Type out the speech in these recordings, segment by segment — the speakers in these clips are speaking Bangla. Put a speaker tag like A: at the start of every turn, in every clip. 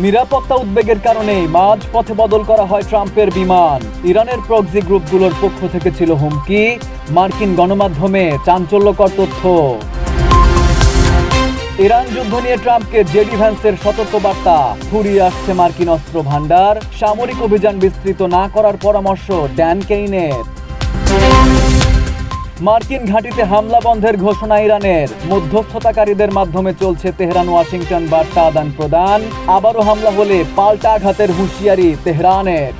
A: নিরাপত্তা উদ্বেগের কারণেই মাঝপথে বদল করা হয় ট্রাম্পের বিমান। ইরানের প্রক্সি গ্রুপগুলোর পক্ষ থেকে ছিল হুমকি, মার্কিন গণমাধ্যমে চাঞ্চল্যকর তথ্য। ইরান যুদ্ধ নিয়ে ট্রাম্পকে জেডি ভ্যান্সের সতর্কবার্তা, ফুরিয়ে আসছে মার্কিন অস্ত্র ভান্ডার, সামরিক অভিযান বিস্তৃত না করার পরামর্শ ড্যান কেইনের। মার্কিন ঘাঁটিতে হামলা বন্ধের ঘোষণা ইরানের, মধ্যস্থতাকারীদের মাধ্যমে চলছে তেহরান ওয়াশিংটন বার্তা আদান প্রদান। আবারও হামলা হলে পাল্টা আঘাতের হুঁশিয়ারি তেহরানের।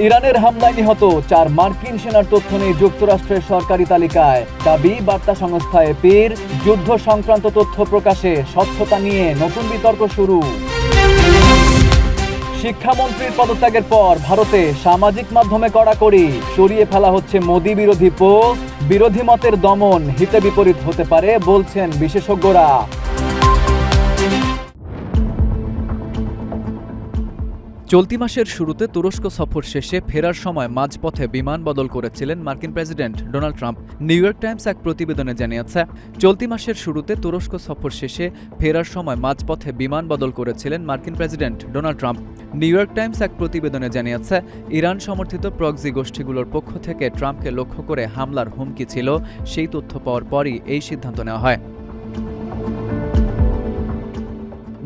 A: ইরানের হামলায় নিহত 4 মার্কিন সেনার তথ্য নেই যুক্তরাষ্ট্রের সরকারি তালিকায়, দাবি বার্তা সংস্থা এপির। যুদ্ধ সংক্রান্ত তথ্য প্রকাশে স্বচ্ছতা নিয়ে নতুন বিতর্ক শুরু। শিক্ষামন্ত্রীর পদত্যাগের পর ভারতে সামাজিক মাধ্যমে কড়াকড়ি, সরিয়ে ফেলা হচ্ছে মোদি বিরোধী পোস্ট। বিরোধী মতের দমন হিতে বিপরীত হতে পারে বলছেন বিশেষজ্ঞরা। চলতি মাসের শুরুতে তুরস্ক সফর শেষে ফেরার সময় মাঝপথে বিমান বদল করেছিলেন মার্কিন president Donald Trump. New York Times এক প্রতিবেদনে জানিয়েছে, চলতি মাসের শুরুতে তুরস্ক সফর শেষে ফেরার সময় মাঝপথে বিমান বদল করেছিলেন মার্কিন president Donald Trump. New York Times এক প্রতিবেদনে জানিয়েছে, ইরান সমর্থিত প্রক্সি গোষ্ঠীগুলোর পক্ষ থেকে ট্রাম্পকে লক্ষ্য করে হামলার হুমকি ছিল। সেই তথ্য পাওয়ার পরই এই সিদ্ধান্ত নেওয়া হয়।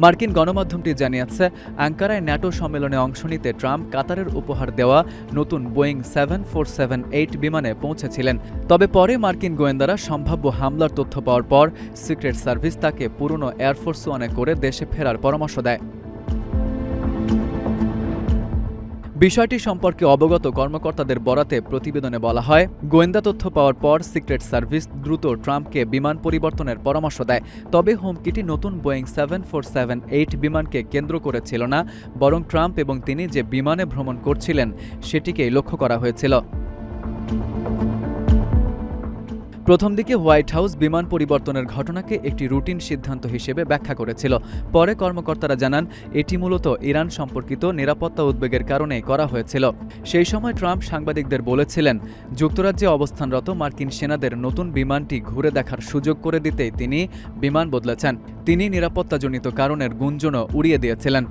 A: মার্কিন গণমাধ্যমটি জানিয়েছে, আঙ্কারায় ন্যাটো সম্মেলনে অংশ নিতে ট্রাম্প কাতারের উপহার দেওয়া নতুন বোয়িং 747-8 বিমানে পৌঁছেছিলেন। তবে পরে মার্কিন গোয়েন্দারা সম্ভাব্য হামলার তথ্য পাওয়ার পর সিক্রেট সার্ভিস তাকে পুরনো এয়ারফোর্স ওয়ানে করে দেশে ফেরার পরামর্শ দেয়। বিষয়টি সম্পর্কে অবগত কর্মকর্তাদের বরাতে প্রতিবেদনে বলা হয়, গোয়েন্দা তথ্য পাওয়ার পর সিক্রেট সার্ভিস দ্রুত ট্রাম্পকে বিমান পরিবর্তনের পরামর্শ দেয়। তবে হুমকিটি নতুন বোয়িং 747-8 বিমানকে কেন্দ্র করে ছিল না, বরং ট্রাম্প এবং তিনি যে বিমানে ভ্রমণ করছিলেন সেটিকেই লক্ষ্য করা হয়েছিল। প্রথম দিকে হোয়াইট হাউস বিমান পরিবর্তনের ঘটনাকে একটি রুটিন সিদ্ধান্ত হিসেবে ব্যাখ্যা করেছিল। পরে কর্মকর্তারা জানান, এটি মূলত ইরান সম্পর্কিত নিরাপত্তা উদ্বেগের কারণে করা হয়েছিল। সেই সময় ট্রাম্প সাংবাদিকদের বলেছিলেন, যুক্তরাজ্যে অবস্থানরত মার্কিন সেনাদের নতুন বিমানটি ঘুরে দেখার সুযোগ করে দিতেই তিনি বিমান বদলেছেন। তিনি নিরাপত্তাজনিত কারণের গুঞ্জনও উড়িয়ে দিয়েছিলেন।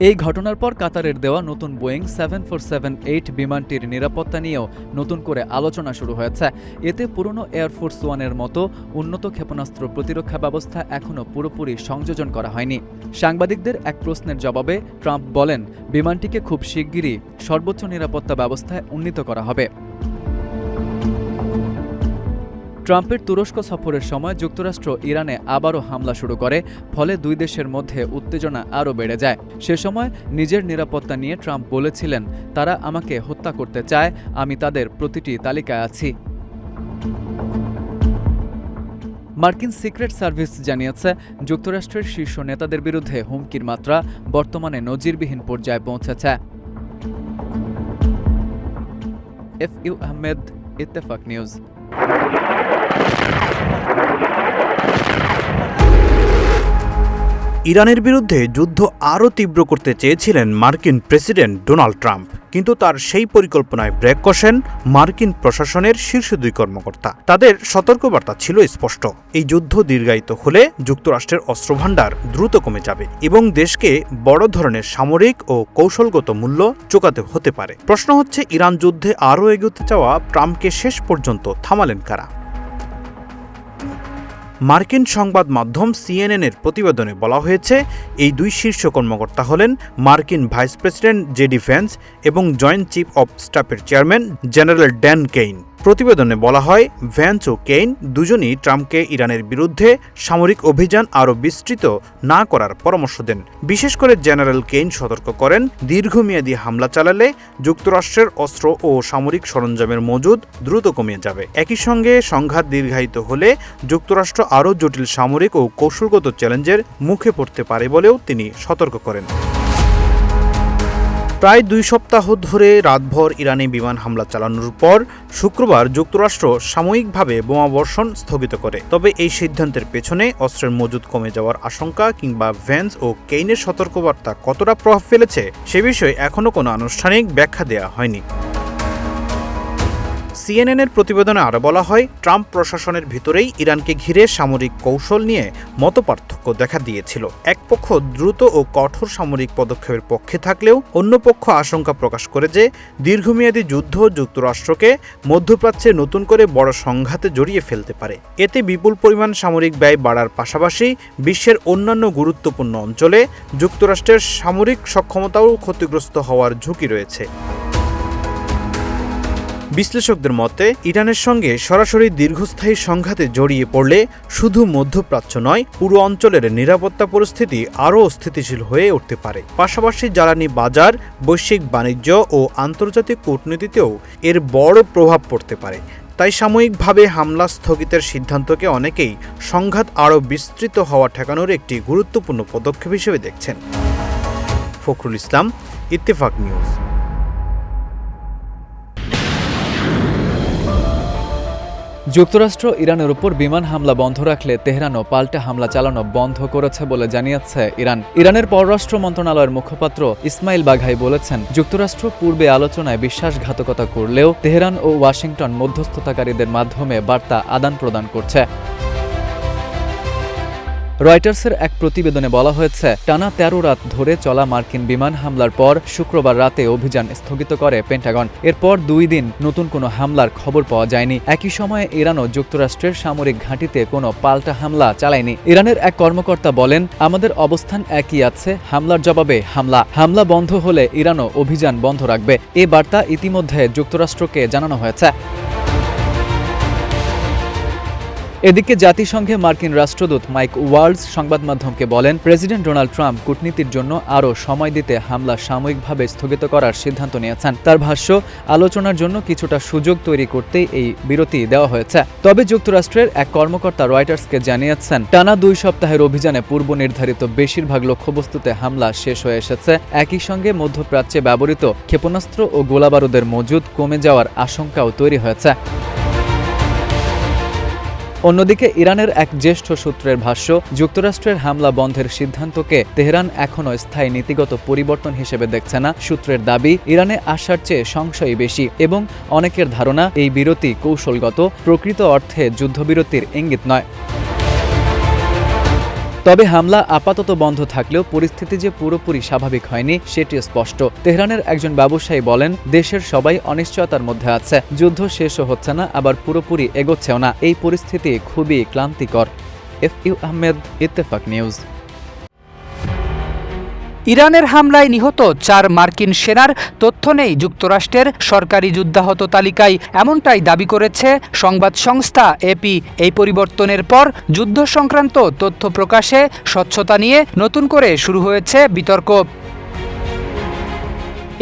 A: এই ঘটনার পর কাতারের দেওয়া নতুন বোয়িং 747-8 বিমানটির নিরাপত্তা নিয়েও নতুন করে আলোচনা শুরু হয়েছে। এতে পুরনো এয়ারফোর্স ওয়ানের মতো উন্নত ক্ষেপণাস্ত্র প্রতিরক্ষা ব্যবস্থা এখনও পুরোপুরি সংযোজন করা হয়নি। সাংবাদিকদের এক প্রশ্নের জবাবে ট্রাম্প বলেন, বিমানটিকে খুব শিগগিরই সর্বোচ্চ নিরাপত্তা ব্যবস্থায় উন্নীত করা হবে। ট্রাম্পের তুরস্ক সফরের সময় যুক্তরাষ্ট্র ইরানে আবারও হামলা শুরু করে, ফলে দুই দেশের মধ্যে উত্তেজনা আরও বেড়ে যায়। সে সময় নিজের নিরাপত্তা নিয়ে ট্রাম্প বলেছিলেন, তারা আমাকে হত্যা করতে চায়, আমি তাদের প্রতিটি তালিকায় আছি। মার্কিন সিক্রেট সার্ভিস জানিয়েছে, যুক্তরাষ্ট্রের শীর্ষ নেতাদের বিরুদ্ধে হুমকির মাত্রা বর্তমানে নজিরবিহীন পর্যায়ে পৌঁছেছে। FU Ahmed, Ittefaq news.
B: ইরানের বিরুদ্ধে যুদ্ধ আরও তীব্র করতে চেয়েছিলেন মার্কিন প্রেসিডেন্ট ডোনাল্ড ট্রাম্প, কিন্তু তার সেই পরিকল্পনায় ব্রেক কষেন মার্কিন প্রশাসনের শীর্ষ 2 কর্মকর্তা। তাদের সতর্কবার্তা ছিল স্পষ্ট, এই যুদ্ধ দীর্ঘায়িত হলে যুক্তরাষ্ট্রের অস্ত্রভান্ডার দ্রুত কমে যাবে এবং দেশকে বড় ধরনের সামরিক ও কৌশলগত মূল্য চোকাতে হতে পারে। প্রশ্ন হচ্ছে, ইরান যুদ্ধে আরও এগোতে চাওয়া ট্রাম্পকে শেষ পর্যন্ত থামালেন কারা? মার্কিন সংবাদ মাধ্যম CNN-এর প্রতিবেদনে বলা হয়েছে, এই 2 শীর্ষ কর্মকর্তা হলেন মার্কিন ভাইস প্রেসিডেন্ট জেডি ভ্যান্স এবং জয়েন্ট চিফ অব স্টাফের চেয়ারম্যান জেনারেল ড্যান কেইন। প্রতিবেদনে বলা হয়, ভ্যান্স ও কেইন দুজনই ট্রাম্পকে ইরানের বিরুদ্ধে সামরিক অভিযান আরও বিস্তৃত না করার পরামর্শ দেন। বিশেষ করে জেনারেল কেইন সতর্ক করেন, দীর্ঘমেয়াদী হামলা চালালে যুক্তরাষ্ট্রের অস্ত্র ও সামরিক সরঞ্জামের মজুদ দ্রুত কমে যাবে। একই সঙ্গে সংঘাত দীর্ঘায়িত হলে যুক্তরাষ্ট্র আরও জটিল সামরিক ও কৌশলগত চ্যালেঞ্জের মুখে পড়তে পারে বলেও তিনি সতর্ক করেন। প্রায় 2 সপ্তাহ ধরে রাতভর ইরানে বিমান হামলা চালানোর পর শুক্রবার যুক্তরাষ্ট্র সাময়িকভাবে বোমাবর্ষণ স্থগিত করে। তবে এই সিদ্ধান্তের পেছনে অস্ত্রের মজুদ কমে যাওয়ার আশঙ্কা কিংবা ভ্যান্স ও কেইনের সতর্কবার্তা কতটা প্রভাব ফেলেছে সে বিষয়ে এখনও কোনো আনুষ্ঠানিক ব্যাখ্যা দেওয়া হয়নি। সিএনএনের প্রতিবেদনে আরও বলা হয়, ট্রাম্প প্রশাসনের ভিতরেই ইরানকে ঘিরে সামরিক কৌশল নিয়ে মতপার্থক্য দেখা দিয়েছিল। এক পক্ষ দ্রুত ও কঠোর সামরিক পদক্ষেপের পক্ষে থাকলেও অন্য পক্ষ আশঙ্কা প্রকাশ করে যে দীর্ঘমেয়াদী যুদ্ধ যুক্তরাষ্ট্রকে মধ্যপ্রাচ্যে নতুন করে বড় সংঘাতে জড়িয়ে ফেলতে পারে। এতে বিপুল পরিমাণ সামরিক ব্যয় বাড়ার পাশাপাশি বিশ্বের অন্যান্য গুরুত্বপূর্ণ অঞ্চলে যুক্তরাষ্ট্রের সামরিক সক্ষমতাও ক্ষতিগ্রস্ত হওয়ার ঝুঁকি রয়েছে। বিশ্লেষকদের মতে, ইরানের সঙ্গে সরাসরি দীর্ঘস্থায়ী সংঘাতে জড়িয়ে পড়লে শুধু মধ্যপ্রাচ্য নয়, পুরো অঞ্চলের নিরাপত্তা পরিস্থিতি আরও অস্থিতিশীল হয়ে উঠতে পারে। পাশাপাশি জ্বালানি বাজার, বৈশ্বিক বাণিজ্য ও আন্তর্জাতিক কূটনীতিতেও এর বড় প্রভাব পড়তে পারে। তাই সাময়িকভাবে হামলা স্থগিতের সিদ্ধান্তকে অনেকেই সংঘাত আরও বিস্তৃত হওয়া ঠেকানোর একটি গুরুত্বপূর্ণ পদক্ষেপ হিসেবে দেখছেন। ফখরুল ইসলাম, ইত্তেফাক নিউজ।
A: যুক্তরাষ্ট্র ইরানের উপর বিমান হামলা বন্ধ রাখলে তেহরানও পাল্টা হামলা চালানো বন্ধ করেছে বলে জানিয়েছে ইরান। ইরানের পররাষ্ট্র মন্ত্রণালয়ের মুখপাত্র ইসমাইল বাঘাই বলেছেন, যুক্তরাষ্ট্র পূর্বে আলোচনায় বিশ্বাসঘাতকতা করলেও তেহরান ও ওয়াশিংটন মধ্যস্থতাকারীদের মাধ্যমে বার্তা আদান প্রদান করছে। রয়টার্সের এক প্রতিবেদনে বলা হয়েছে, টানা ১৩ রাত ধরে চলা মার্কিন বিমান হামলার পর শুক্রবার রাতে অভিযান স্থগিত করে পেন্টাগন। এরপর ২ দিন নতুন কোনো হামলার খবর পাওয়া যায়নি। একই সময়ে ইরানও যুক্তরাষ্ট্রের সামরিক ঘাঁটিতে কোনো পাল্টা হামলা চালায়নি। ইরানের এক কর্মকর্তা বলেন, আমাদের অবস্থান একই আছে, হামলার জবাবে হামলা বন্ধ হলে ইরানও অভিযান বন্ধ রাখবে। এ বার্তা ইতিমধ্যে যুক্তরাষ্ট্রকে জানানো হয়েছে। এদিকে জাতিসংঘে মার্কিন রাষ্ট্রদূত মাইক ওয়ালস সংবাদ মাধ্যমকে বলেন, প্রেসিডেন্ট ডোনাল্ড ট্রাম্প কূটনীতির জন্য আরও সময় দিতে হামলা সাময়িকভাবে স্থগিত করার সিদ্ধান্ত নিয়েছেন। তার ভাষ্য, আলোচনার জন্য কিছুটা সুযোগ তৈরি করতেই এই বিরতি দেওয়া হয়েছে। তবে যুক্তরাষ্ট্রের এক কর্মকর্তা রয়টার্সকে জানিয়েছেন, টানা ২ সপ্তাহের অভিযানে পূর্ব নির্ধারিত বেশিরভাগ লক্ষ্যবস্তুতে হামলা শেষ হয়ে এসেছে। একই সঙ্গে মধ্যপ্রাচ্যে ব্যবহৃত ক্ষেপণাস্ত্র ও গোলাবারুদের মজুদ কমে যাওয়ার আশঙ্কাও তৈরি হয়েছে। অন্যদিকে ইরানের এক জ্যেষ্ঠ সূত্রের ভাষ্য, যুক্তরাষ্ট্রের হামলা বন্ধের সিদ্ধান্তকে তেহরান এখনও স্থায়ী নীতিগত পরিবর্তন হিসেবে দেখছে না। সূত্রের দাবি, ইরানে আসার চেয়ে সংশয় বেশি এবং অনেকের ধারণা এই বিরতি কৌশলগত, প্রকৃত অর্থে যুদ্ধবিরতির ইঙ্গিত নয়। তবে হামলা আপাতত বন্ধ থাকলেও পরিস্থিতি যে পুরোপুরি স্বাভাবিক হয়নি সেটি স্পষ্ট। তেহরানের একজন ব্যবসায়ী বলেন, দেশের সবাই অনিশ্চয়তার মধ্যে আছে। যুদ্ধ শেষও হচ্ছে না, আবার পুরোপুরি এগোচ্ছেও না। এই পরিস্থিতি খুবই ক্লান্তিকর। FU Ahmed, Ittefaq news.
C: ইরানের হামলায় নিহত ৪ মার্কিন সেনার তথ্য নেই যুক্তরাষ্ট্রের সরকারি যুদ্ধাহত তালিকায়, এমনটাই দাবি করেছে সংবাদ সংস্থা AP। এই পরিবর্তনের পর যুদ্ধ সংক্রান্ত তথ্য প্রকাশে স্বচ্ছতা নিয়ে নতুন করে শুরু হয়েছে বিতর্ক।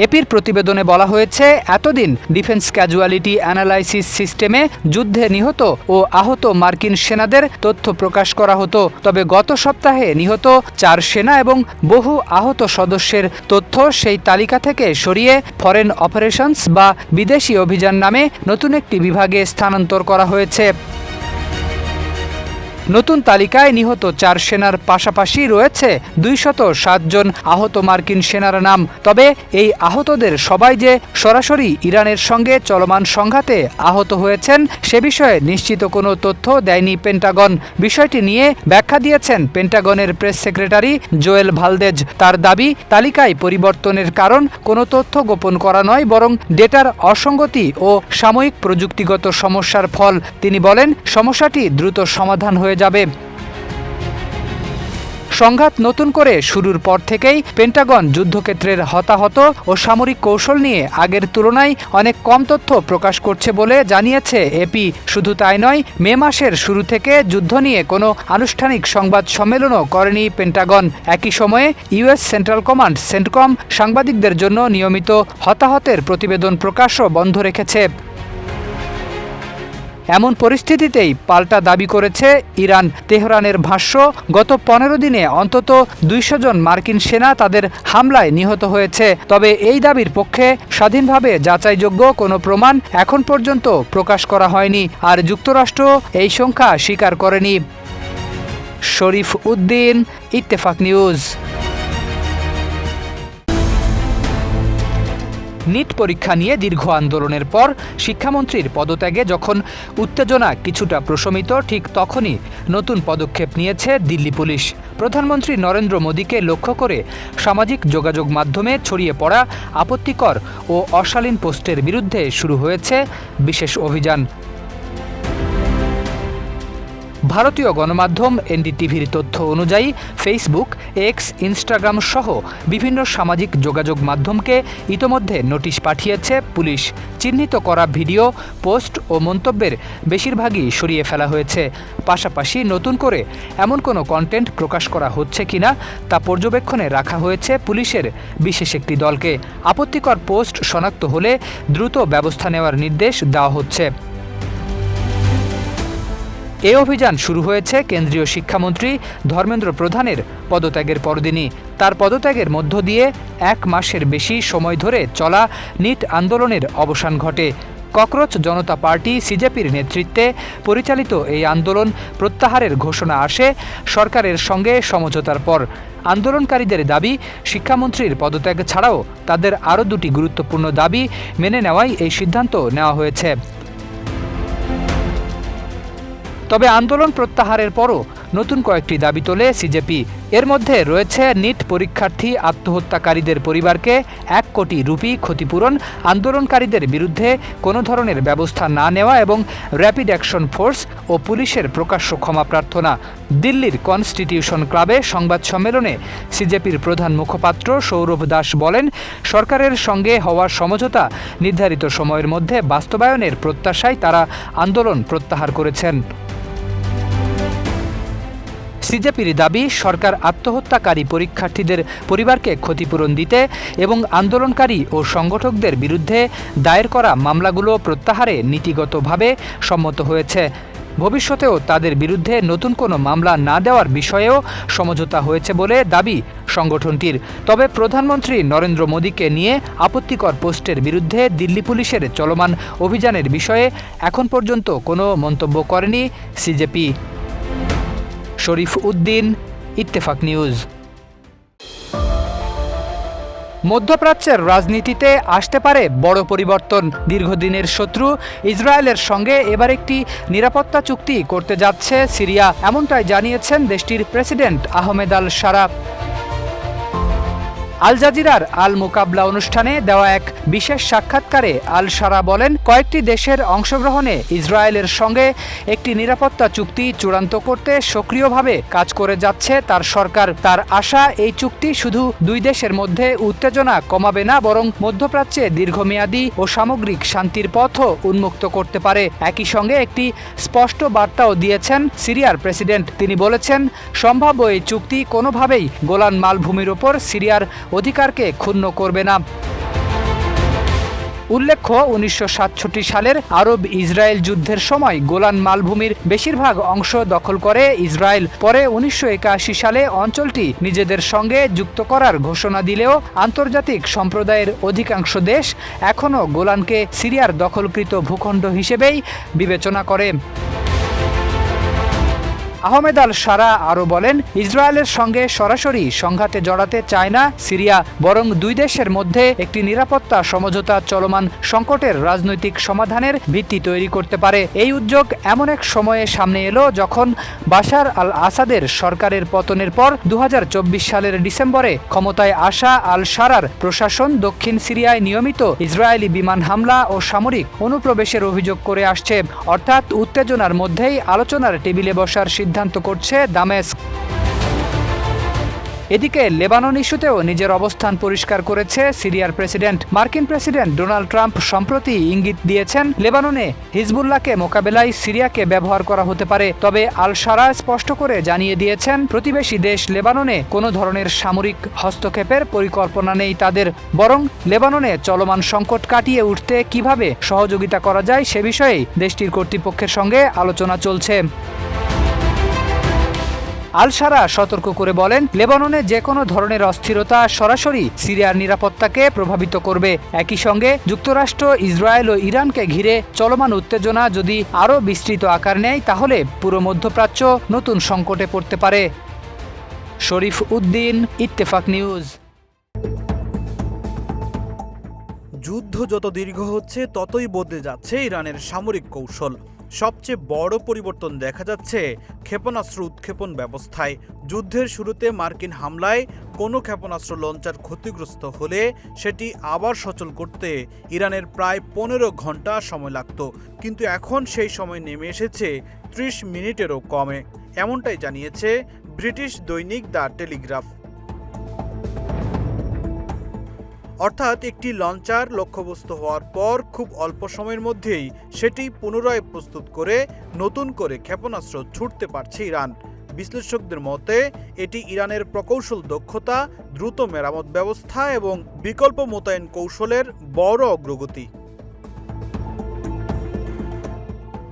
C: এপির প্রতিবেদনে বলা হয়েছে, এতদিন ডিফেন্স ক্যাজুয়ালিটি অ্যানালাইসিস সিস্টেমে যুদ্ধে নিহত ও আহত মার্কিন সেনাদের তথ্য প্রকাশ করা হতো। তবে গত সপ্তাহে নিহত ৪ সেনা এবং বহু আহত সদস্যের তথ্য সেই তালিকা থেকে সরিয়ে ফরেন অপারেশনস বা বিদেশি অভিযান নামে নতুন একটি বিভাগে স্থানান্তর করা হয়েছে। নতুন তালিকায় নিহত ৪ সেনার পাশাপাশি রয়েছে ২০৭ জন আহত মার্কিন সেনার নাম। তবে এই আহতদের সবাই যে সরাসরি ইরানের সঙ্গে চলমান সংঘাতে আহত হয়েছেন সে বিষয়ে নিশ্চিত কোনো তথ্য দেয়নি পেন্টাগন। বিষয়টি নিয়ে ব্যাখ্যা দিয়েছেন পেন্টাগনের প্রেস সেক্রেটারি জোয়েল ভালদেজ। তার দাবি, তালিকায় পরিবর্তনের কারণ কোনো তথ্য গোপন করা নয়, বরং ডেটার অসঙ্গতি ও সাময়িক প্রযুক্তিগত সমস্যার ফল। তিনি বলেন, সমস্যাটি দ্রুত সমাধান হয়ে যাবে। সংঘাত নতুন করে শুরুর পর থেকেই পেন্টাগন যুদ্ধক্ষেত্রের হতাহত ও সামরিক কৌশল নিয়ে আগের তুলনায় অনেক কম তথ্য প্রকাশ করছে বলে জানিয়েছে এপি। শুধু তাই নয়, মে মাসের শুরু থেকে যুদ্ধ নিয়ে কোনো আনুষ্ঠানিক সংবাদ সম্মেলনও করেনি পেন্টাগন। একই সময়ে ইউএস সেন্ট্রাল কমান্ড সেন্টকম সাংবাদিকদের জন্য নিয়মিত হতাহতের প্রতিবেদন প্রকাশও বন্ধ রেখেছে। এমন পরিস্থিতিতেই পাল্টা দাবি করেছে ইরান। তেহরানের ভাষ্য, গত ১৫ দিনে অন্তত ২০০ জন মার্কিন সেনা তাদের হামলায় নিহত হয়েছে। তবে এই দাবির পক্ষে স্বাধীনভাবে যাচাইযোগ্য কোনো প্রমাণ এখন পর্যন্ত প্রকাশ করা হয়নি, আর যুক্তরাষ্ট্র এই সংখ্যা স্বীকার করেনি। শরীফ উদ্দিন, ইত্তেফাক নিউজ। নিট পরীক্ষা নিয়ে দীর্ঘ আন্দোলনের পর শিক্ষামন্ত্রীর পদত্যাগে যখন উত্তেজনা কিছুটা প্রশমিত, ঠিক তখনই নতুন পদক্ষেপ নিয়েছে দিল্লি পুলিশ। প্রধানমন্ত্রী নরেন্দ্র মোদীকে লক্ষ্য করে সামাজিক যোগাযোগ মাধ্যমে ছড়িয়ে পড়া আপত্তিকর ও অশালীন পোস্টের বিরুদ্ধে শুরু হয়েছে বিশেষ অভিযান। ভারতীয় গণমাধ্যম এনডিটিভির তথ্য অনুযায়ী ফেসবুক, এক্স, ইনস্টাগ্রাম সহ বিভিন্ন সামাজিক যোগাযোগ মাধ্যমকে ইতোমধ্যে নোটিশ পাঠিয়েছে পুলিশ। চিহ্নিত করা ভিডিও, পোস্ট ও মন্তব্যের বেশিরভাগই সরিয়ে ফেলা হয়েছে। পাশাপাশি নতুন করে এমন কোনো কন্টেন্ট প্রকাশ করা হচ্ছে কিনা তা পর্যবেক্ষণে রাখা হয়েছে পুলিশের বিশেষ একটি দলকে। আপত্তিকর পোস্ট শনাক্ত হলে দ্রুত ব্যবস্থা নেওয়ার নির্দেশ দেওয়া হচ্ছে। এই অভিযান শুরু হয়েছে কেন্দ্রীয় শিক্ষামন্ত্রী ধর্মেন্দ্র প্রধানের পদত্যাগের পরদিনই। তার পদত্যাগের মধ্য দিয়ে 1 মাসের বেশি সময় ধরে চলা নিট আন্দোলনের অবসান ঘটে। ককরোচ জনতা পার্টি সিজেপির নেতৃত্বে পরিচালিত এই আন্দোলন প্রত্যাহারের ঘোষণা আসে সরকারের সঙ্গে সমঝোতার পর। আন্দোলনকারীদের দাবি, শিক্ষামন্ত্রীর পদত্যাগ ছাড়াও তাদের আরও 2টি গুরুত্বপূর্ণ দাবি মেনে নেওয়াই এই সিদ্ধান্ত নেওয়া হয়েছে। তবে আন্দোলন প্রত্যাহারের পরও নতুন কয়েকটি দাবি তোলে সিজেপি। এর মধ্যে রয়েছে নিট পরীক্ষার্থী আত্মহত্যাকারীদের পরিবারকে 1 কোটি রুপি ক্ষতিপূরণ, আন্দোলনকারীদের বিরুদ্ধে কোনো ধরনের ব্যবস্থা না নেওয়া এবং র্যাপিড অ্যাকশন ফোর্স ও পুলিশের প্রকাশ্য ক্ষমা প্রার্থনা। দিল্লির কনস্টিটিউশন ক্লাবে সংবাদ সম্মেলনে সিজেপির প্রধান মুখপাত্র সৌরভ দাস বলেন, সরকারের সঙ্গে হওয়া সমঝোতা নির্ধারিত সময়ের মধ্যে বাস্তবায়নের প্রত্যাশায় তারা আন্দোলন প্রত্যাহার করেছেন। সিজেপির দাবি, সরকার আত্মহত্যাকারী পরীক্ষার্থীদের পরিবারকে ক্ষতিপূরণ দিতে এবং আন্দোলনকারী ও সংগঠকদের বিরুদ্ধে দায়ের করা মামলাগুলো প্রত্যাহারে নীতিগতভাবে সম্মত হয়েছে। ভবিষ্যতেও তাদের বিরুদ্ধে নতুন কোনো মামলা না দেওয়ার বিষয়েও সমঝোতা হয়েছে বলে দাবি সংগঠনটির। তবে প্রধানমন্ত্রী নরেন্দ্র মোদীকে নিয়ে আপত্তিকর পোস্টের বিরুদ্ধে দিল্লি পুলিশের চলমান অভিযানের বিষয়ে এখন পর্যন্ত কোনো মন্তব্য করেনি সিজেপি। শরীফ উদ্দিন, ইত্তেফাক নিউজ। মধ্যপ্রাচ্যের রাজনীতিতে আসতে পারে বড় পরিবর্তন। দীর্ঘদিনের শত্রু ইসরায়েলের সঙ্গে এবার একটি নিরাপত্তা চুক্তি করতে যাচ্ছে সিরিয়া, এমনটাই জানিয়েছেন দেশটির প্রেসিডেন্ট আহমেদ আল শারা। আল জাজিরার আল মুকাবলা অনুষ্ঠানে দেওয়া এক বিশেষ সাক্ষাৎকারে আল শারা বলেন, কয়েকটি দেশের অংশগ্রহণে ইসরায়েলের সঙ্গে একটি নিরাপত্তা চুক্তি চূড়ান্ত করতে সক্রিয়ভাবে কাজ করে যাচ্ছে তার সরকার। তার আশা, এই চুক্তি শুধু 2 দেশের মধ্যে উত্তেজনা কমাবে না, বরং মধ্যপ্রাচ্যে দীর্ঘমেয়াদী ও সামগ্রিক শান্তির পথও উন্মুক্ত করতে পারে। একই সঙ্গে একটি স্পষ্ট বার্তাও দিয়েছেন সিরিয়ার প্রেসিডেন্ট। তিনি বলেছেন, সম্ভাব্য এই চুক্তি কোনোভাবেই গোলান মালভূমির ওপর সিরিয়ার অধিকারকে ক্ষুণ্ণ করবে না। উল্লেখ্য, 1967 সালের আরব ইসরায়েল যুদ্ধের সময় গোলান মালভূমির বেশিরভাগ অংশ দখল করে ইসরায়েল। পরে 1981 সালে অঞ্চলটি নিজেদের সঙ্গে যুক্ত করার ঘোষণা দিলেও আন্তর্জাতিক সম্প্রদায়ের অধিকাংশ দেশ এখনও গোলানকে সিরিয়ার দখলকৃত ভূখণ্ড হিসেবেই বিবেচনা করে। আহমেদ আল শারা আরও বলেন, ইসরায়েলের সঙ্গে সরাসরি সংঘাতে জড়াতে চায় না সিরিয়া, বরং 2 দেশের মধ্যে একটি নিরাপত্তা সমঝোতা চলমান সংকটের রাজনৈতিক সমাধানের ভিত্তি তৈরি করতে পারে। এই উদ্যোগ এমন এক সময়ে সামনে এলো যখন বাশার আল আসাদের সরকারের পতনের পর 2024 সালের ডিসেম্বরে ক্ষমতায় আসা আল শারার প্রশাসন দক্ষিণ সিরিয়ায় নিয়মিত ইসরায়েলি বিমান হামলা ও সামরিক অনুপ্রবেশের অভিযোগ করে আসছে। অর্থাৎ উত্তেজনার মধ্যেই আলোচনার টেবিলে বসার সিদ্ধান্ত করছে দামেস্ক। এদিকে লেবানন ইস্যুতেও নিজের অবস্থান পরিষ্কার করেছে সিরিয়ার প্রেসিডেন্ট। মার্কিন প্রেসিডেন্ট ডোনাল্ড ট্রাম্প সম্প্রতি ইঙ্গিত দিয়েছেন, লেবাননে হিজবুল্লাহকে মোকাবেলায় সিরিয়াকে ব্যবহার করা হতে পারে। তবে আল শারা স্পষ্ট করে জানিয়ে দিয়েছেন, প্রতিবেশী দেশ লেবাননে কোনো ধরনের সামরিক হস্তক্ষেপের পরিকল্পনা নেই তাদের, বরং লেবাননে চলমান সংকট কাটিয়ে উঠতে কিভাবে সহযোগিতা করা যায় সে বিষয়েই দেশটির কর্তৃপক্ষের সঙ্গে আলোচনা চলছে। আল শারা সতর্ক করে বলেন, লেবাননে যে কোনো ধরনের অস্থিরতা সরাসরি সিরিয়ার নিরাপত্তাকে প্রভাবিত করবে। একই সঙ্গে যুক্তরাষ্ট্র, ইসরায়েল ও ইরানকে ঘিরে চলমান উত্তেজনা যদি আরও বিস্তৃত আকার নেয়, তাহলে পুরো মধ্যপ্রাচ্য নতুন সংকটে পড়তে পারে। শরীফ উদ্দিন, ইত্তেফাক নিউজ।
B: যুদ্ধ যত দীর্ঘ হচ্ছে ততই বদলে যাচ্ছে ইরানের সামরিক কৌশল। সবচেয়ে বড় পরিবর্তন দেখা যাচ্ছে ক্ষেপণাস্ত্র উৎক্ষেপণ ব্যবস্থায়। যুদ্ধের শুরুতে মার্কিন হামলায় কোনো ক্ষেপণাস্ত্র লঞ্চার ক্ষতিগ্রস্ত হলে সেটি আবার সচল করতে ইরানের প্রায় 15 ঘন্টা সময় লাগত, কিন্তু এখন সেই সময় নেমে এসেছে 30 মিনিটেরও কমে। এমনটাই জানিয়েছে ব্রিটিশ দৈনিক দ্য টেলিগ্রাফ। অর্থাৎ একটি লঞ্চার লক্ষ্যবস্তু হওয়ার পর খুব অল্প সময়ের মধ্যেই সেটি পুনরায় প্রস্তুত করে নতুন করে ক্ষেপণাস্ত্র ছুটতে পারছে ইরান। বিশ্লেষকদের মতে এটি ইরানের প্রকৌশল দক্ষতা, দ্রুত মেরামত ব্যবস্থা এবং বিকল্প মোতায়েন কৌশলের বড় অগ্রগতি।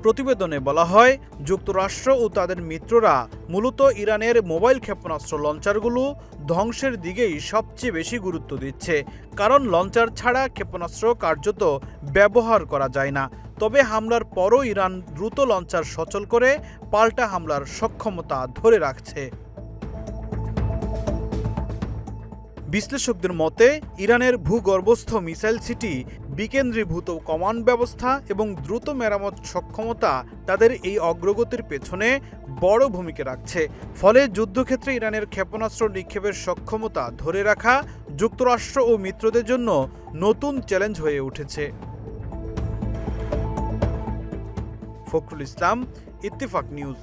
B: প্রতিবেদনে বলা হয়, যুক্তরাষ্ট্র ও তাদের মিত্ররা মূলত ইরানের মোবাইল ক্ষেপণাস্ত্র লঞ্চারগুলো ধ্বংসের দিকেই সবচেয়ে বেশি গুরুত্ব দিচ্ছে, কারণ লঞ্চার ছাড়া ক্ষেপণাস্ত্র কার্যত ব্যবহার করা যায় না। তবে হামলার পরও ইরান দ্রুত লঞ্চার সচল করে পাল্টা হামলার সক্ষমতা ধরে রাখছে। বিশ্লেষকদের মতে ইরানের ভূগর্ভস্থ মিসাইল সিটি, বিকেন্দ্রীভূত কমান্ড ব্যবস্থা এবং দ্রুত মেরামত সক্ষমতা তাদের এই অগ্রগতির পেছনে বড় ভূমিকা রাখছে। ফলে যুদ্ধক্ষেত্রে ইরানের ক্ষেপণাস্ত্র নিক্ষেপের সক্ষমতা ধরে রাখা যুক্তরাষ্ট্র ও মিত্রদের জন্য নতুন চ্যালেঞ্জ হয়ে উঠেছে। ফখরুল ইসলাম, ইত্তেফাক নিউজ।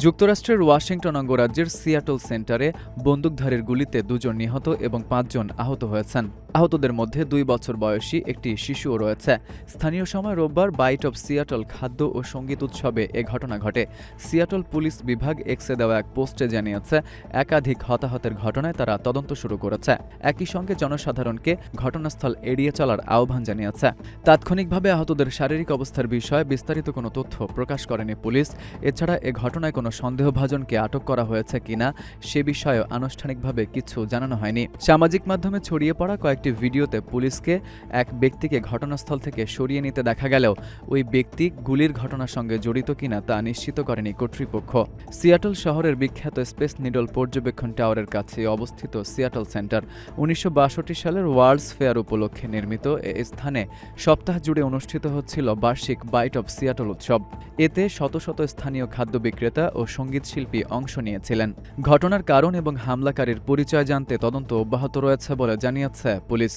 A: যুক্তরাষ্ট্রের ওয়াশিংটন অঙ্গরাজ্যের সিয়াটল সেন্টারে বন্দুকধারীর গুলিতে 2 জন নিহত এবং 5 জন আহত হয়েছেন। আহতদের মধ্যে 2 বছর বয়সী একটি শিশুও রয়েছে। স্থানীয় সময় রোববার বাইট অব সিয়াটল খাদ্য ও সঙ্গীত উৎসবে এ ঘটনা ঘটে। সিয়াটল পুলিশ বিভাগ এক্সে দেওয়া এক পোস্টে জানিয়েছে, একাধিক হতাহতের ঘটনায় তারা তদন্ত শুরু করেছে। একই সঙ্গে জনসাধারণকে ঘটনাস্থল এড়িয়ে চলার আহ্বান জানিয়েছে। তাৎক্ষণিকভাবে আহতদের শারীরিক অবস্থার বিষয়ে বিস্তারিত কোনো তথ্য প্রকাশ করেনি পুলিশ। এছাড়া এ ঘটনায় কোনো সন্দেহভাজনকে আটক করা হয়েছে কিনা সে বিষয়েও আনুষ্ঠানিকভাবে কিছু জানানো হয়নি। সামাজিক মাধ্যমে ছড়িয়ে পড়া কয়েকটি ভিডিওতে পুলিশকে এক ব্যক্তিকে ঘটনাস্থল থেকে সরিয়ে নিতে দেখা গেলেও ওই ব্যক্তি গুলির ঘটনার সঙ্গে জড়িত কিনা তা নিশ্চিত করেনি কর্তৃপক্ষ। সিয়াটল শহরের বিখ্যাত স্পেস নিডল পর্যবেক্ষণ টাওয়ারের কাছে অবস্থিত সিয়াটল সেন্টার 1962 সালের ওয়ার্ল্ডস ফেয়ার উপলক্ষে নির্মিত এ স্থানে সপ্তাহ জুড়ে অনুষ্ঠিত হচ্ছিল বার্ষিক বাইট অব সিয়াটল উৎসব। এতে শত শত স্থানীয় খাদ্য বিক্রেতা ও সঙ্গীতশিল্পী অংশ নিয়েছিলেন। ঘটনার কারণ এবং হামলাকারীর পরিচয় জানতে তদন্ত অব্যাহত রয়েছে বলে জানিয়েছে পুলিশ।